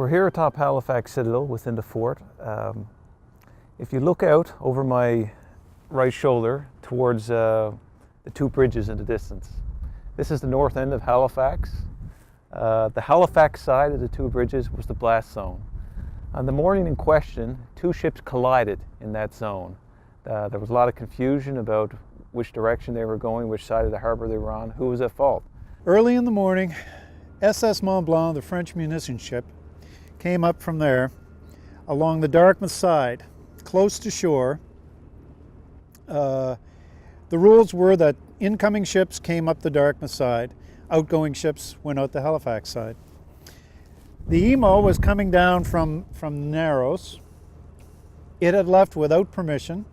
We're here atop Halifax Citadel within the fort. If you look out over my right shoulder towards the two bridges in the distance, this is the north end of Halifax. The Halifax side of the two bridges was the blast zone. On the morning in question, two ships collided in that zone. There was a lot of confusion about which direction they were going, which side of the harbor they were on, who was at fault. Early in the morning, SS Mont Blanc, the French munition ship, came up from there along the Dartmouth side, close to shore. The rules were that incoming ships came up the Dartmouth side, outgoing ships went out the Halifax side. The Emo was coming down from Narrows. It had left without permission.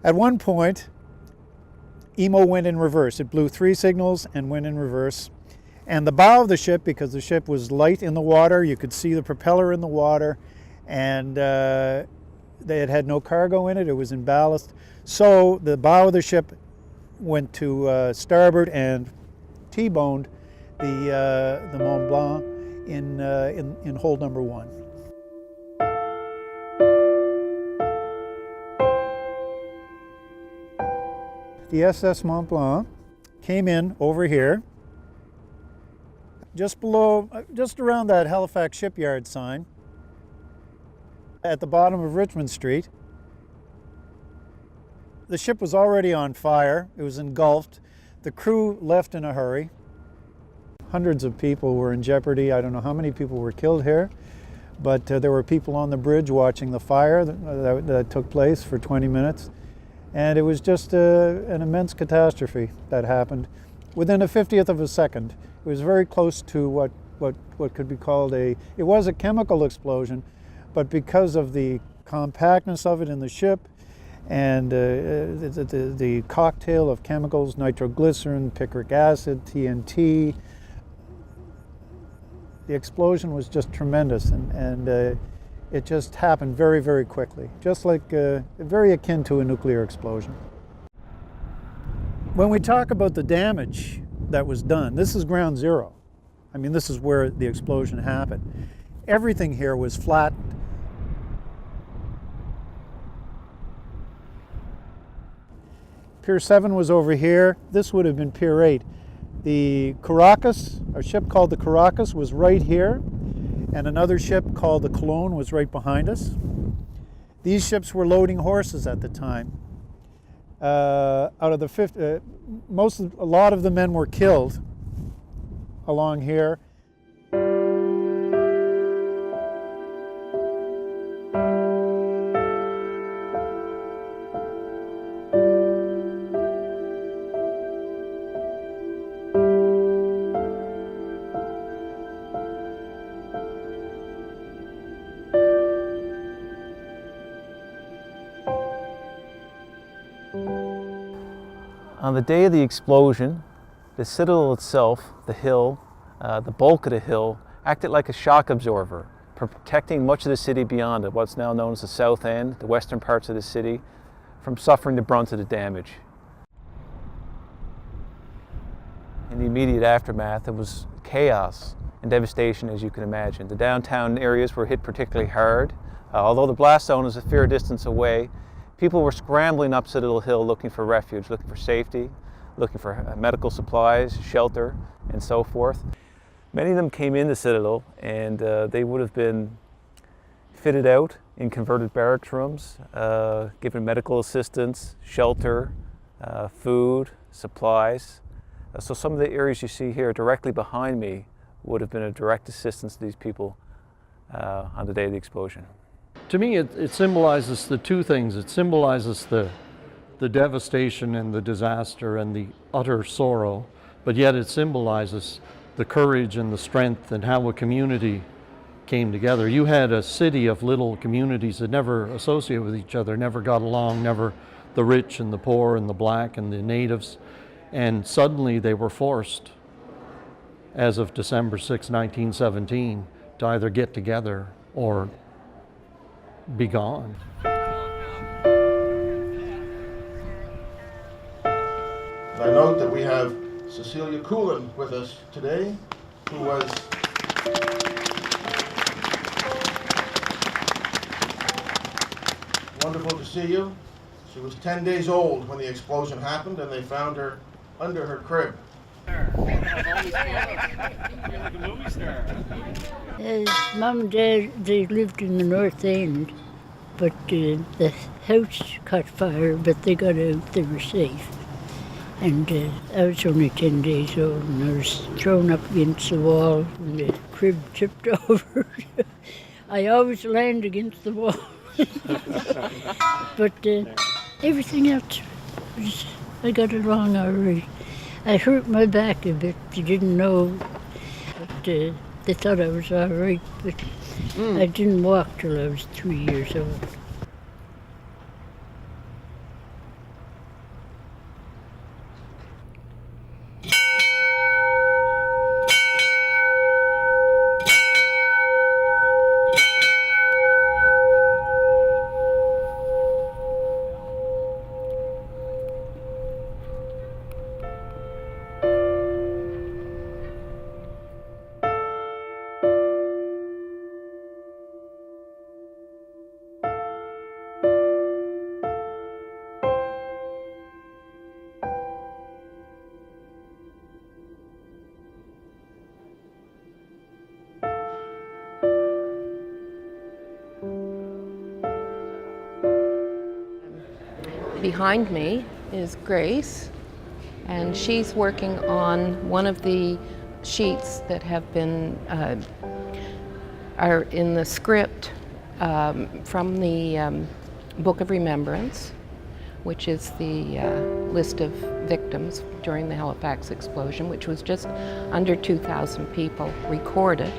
At one point, Emo went in reverse. It blew 3 signals and went in reverse. And the bow of the ship, because the ship was light in the water, you could see the propeller in the water, and it had no cargo in it, it was in ballast. So the bow of the ship went to starboard and T-boned the Mont Blanc in hold number 1. The SS Mont Blanc came in over here, just around that Halifax shipyard sign, at the bottom of Richmond Street. The ship was already on fire. It was engulfed. The crew left in a hurry. Hundreds of people were in jeopardy. I don't know how many people were killed here, but there were people on the bridge watching the fire that took place for 20 minutes. And it was just an immense catastrophe that happened within a 50th of a second. It was very close to what could be called it was a chemical explosion, but because of the compactness of it in the ship and the cocktail of chemicals, nitroglycerin, picric acid, TNT, the explosion was just tremendous, and it just happened very, very quickly, just like very akin to a nuclear explosion. When we talk about the damage that was done, this is ground zero. I mean, this is where the explosion happened. Everything here was flattened. Pier 7 was over here. This would have been Pier 8. The Caracas, a ship called the Caracas, was right here, and another ship called the Cologne was right behind us. These ships were loading horses at the time. Out of the a lot of the men were killed along here. On the day of the explosion, the citadel itself, the hill, the bulk of the hill, acted like a shock absorber, protecting much of the city beyond it, what's now known as the south end, the western parts of the city, from suffering the brunt of the damage. In the immediate aftermath, it was chaos and devastation, as you can imagine. The downtown areas were hit particularly hard. Although the blast zone is a fair distance away, people were scrambling up Citadel Hill looking for refuge, looking for safety, looking for medical supplies, shelter, and so forth. Many of them came into Citadel, and they would have been fitted out in converted barracks rooms, given medical assistance, shelter, food, supplies. So some of the areas you see here directly behind me would have been a direct assistance to these people on the day of the explosion. To me, it symbolizes the two things. It symbolizes the devastation and the disaster and the utter sorrow, but yet it symbolizes the courage and the strength and how a community came together. You had a city of little communities that never associated with each other, never got along, never the rich and the poor and the black and the natives, and suddenly they were forced, as of December 6, 1917, to either get together or be gone. I note that we have Cecilia Coulin with us today, who was Wonderful to see you. She was 10 days old when the explosion happened, and they found her under her crib. Mum and Dad, they lived in the North End, but the house caught fire, but they got out, they were safe. And I was only 10 days old, and I was thrown up against the wall, and the crib tipped over. I always land against the wall. But everything else, I got along all right. I hurt my back a bit, you didn't know, but they thought I was all right, but I didn't walk till I was 3 years old. Behind me is Grace, and she's working on one of the sheets that have been are in the script from the Book of Remembrance, which is the list of victims during the Halifax explosion, which was just under 2,000 people recorded.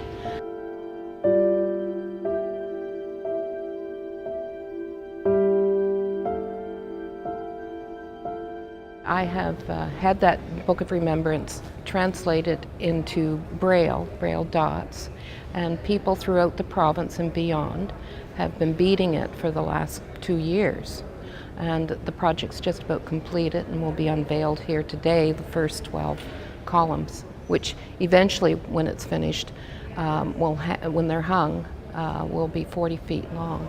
I have had that Book of Remembrance translated into Braille dots, and people throughout the province and beyond have been beating it for the last 2 years. And the project's just about completed and will be unveiled here today, the first 12 columns, which eventually, when it's finished, when they're hung, will be 40 feet long.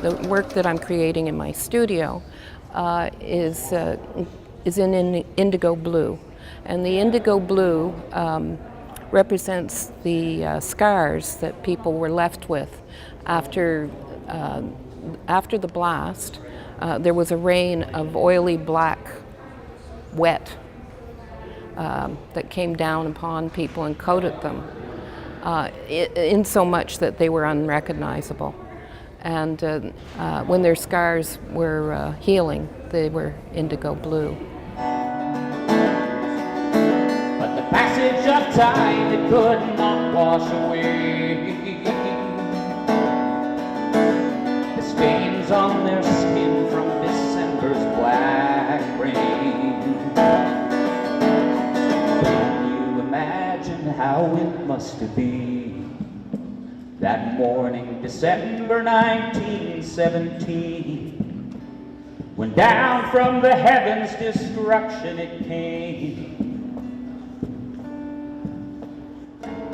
The work that I'm creating in my studio is in indigo blue, and the indigo blue represents the scars that people were left with after the blast. There was a rain of oily black wet that came down upon people and coated them in so much that they were unrecognizable. And when their scars were healing, they were indigo blue. But the passage of time, it could not wash away the stains on their skin from December's black rain. Can you imagine how it must have been that morning, December 1917, when down from the heavens destruction it came,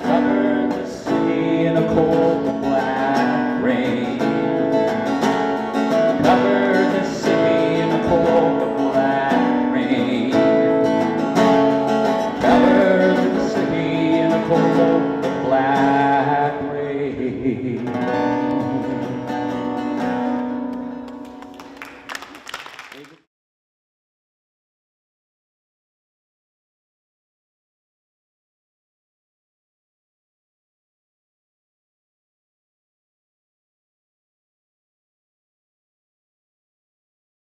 covered the city in a cold black rain, covered